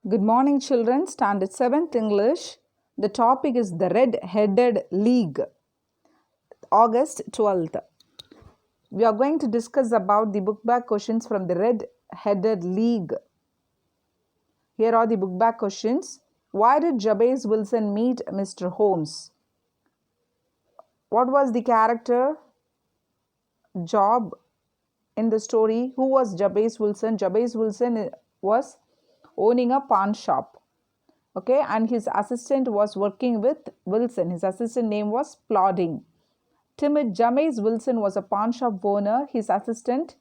Good morning, children. Standard 7th English. The topic is the Red-Headed League. August 12th. We are going to discuss about the book bag questions from the Red-Headed League. Here are the book bag questions. Why did Jabez Wilson meet Mr. Holmes? What was the character job in the story? Who was Jabez Wilson? Jabez Wilson was owning a pawn shop. Okay, and his assistant was working with Wilson. His assistant name was Plodding. Timid Jabez Wilson was a pawn shop owner. His assistant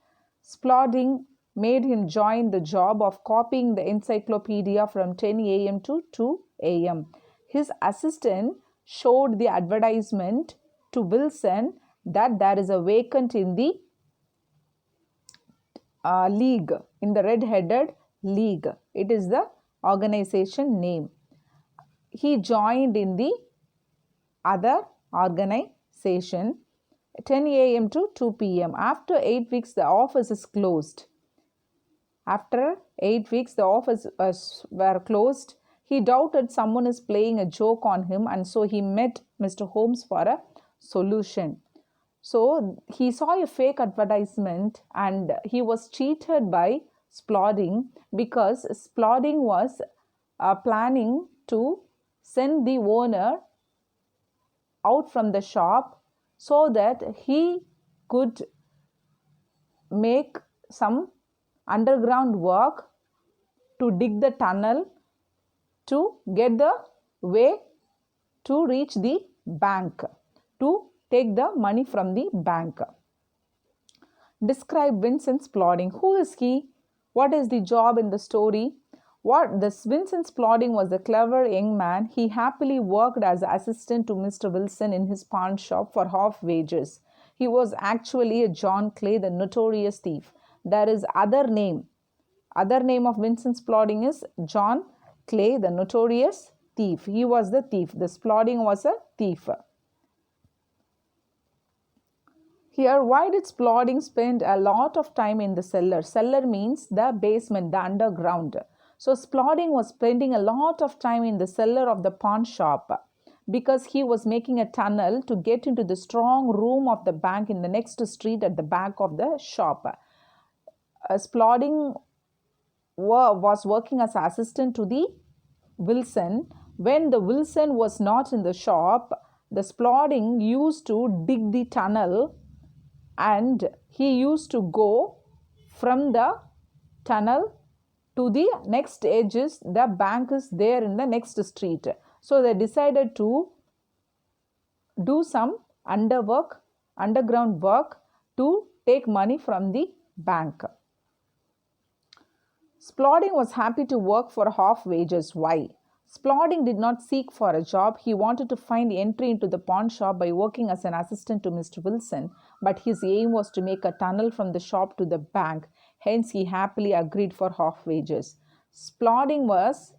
Plodding made him join the job of copying the encyclopedia from 10 a.m. to 2 a.m. His assistant showed the advertisement to Wilson that there is a vacant in the league, in the Red-Headed League. It is the organization name. He joined in the other organization 10 a.m. to 2 p.m. After 8 weeks, the office is closed. After 8 weeks, the office were closed. He doubted someone is playing a joke on him, and so he met Mr. Holmes for a solution. So he saw a fake advertisement and he was cheated by Plodding because Plodding was planning to send the owner out from the shop so that he could make some underground work to dig the tunnel to get the way to reach the bank, to take the money from the bank. Describe Vincent's Plodding. Who is he? What is the job in the story? Vincent's Plodding was a clever young man. He happily worked as assistant to Mr. Wilson in his pawn shop for half wages. He was actually a John Clay, the notorious thief. There is other name of Vincent's Plodding is John Clay, the notorious thief. He was the thief. This Plodding was a thief. Here, why did Plodding spend a lot of time in the cellar? Cellar means the basement, the underground. So Plodding was spending a lot of time in the cellar of the pawn shop because he was making a tunnel to get into the strong room of the bank in the next street at the back of the shop. Plodding was working as assistant to the Wilson. When the Wilson was not in the shop, the Plodding used to dig the tunnel and he used to go from the tunnel to the next edges. The bank is there in the next street. So they decided to do some underground work to take money from the bank. Plodding was happy to work for half wages. Why? Plodding did not seek for a job. He wanted to find entry into the pawn shop by working as an assistant to Mr. Wilson, but his aim was to make a tunnel from the shop to the bank. Hence, he happily agreed for half wages. Plodding was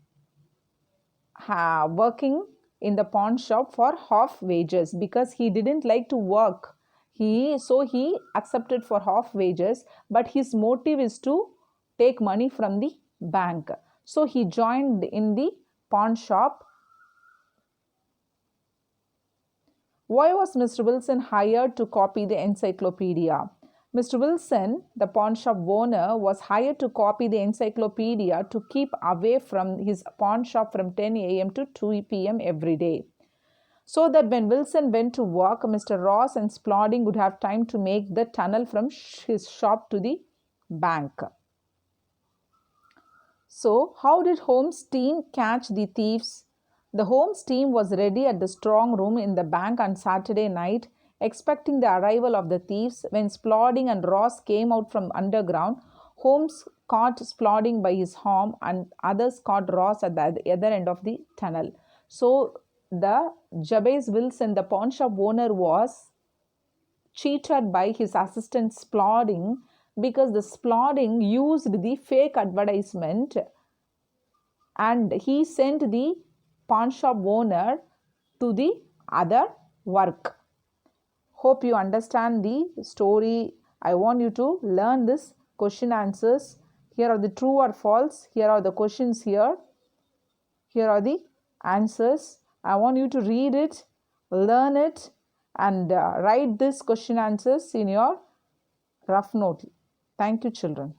working in the pawn shop for half wages because he didn't like to work. So he accepted for half wages, but his motive is to take money from the bank. So he joined in the pawn shop. Why was Mr. Wilson hired to copy the encyclopedia? Mr. Wilson, the pawn shop owner, was hired to copy the encyclopedia to keep away from his pawn shop from 10 a.m. to 2 p.m. every day, so that when Wilson went to work, Mr. Ross and Plodding would have time to make the tunnel from his shop to the bank. So, how did Holmes' team catch the thieves? The Holmes team was ready at the strong room in the bank on Saturday night, expecting the arrival of the thieves. When Plodding and Ross came out from underground, Holmes caught Plodding by his arm and others caught Ross at the other end of the tunnel. So, the Jabez Wilson, the pawn shop owner, was cheated by his assistant Plodding because the Plodding used the fake advertisement and he sent the pawn shop owner to the other work. Hope you understand the story. I want you to learn this question answers. Here are the true or false. Here are the questions here. Here are the answers. I want you to read it, learn it, and write this question answers in your rough note. Thank you, children.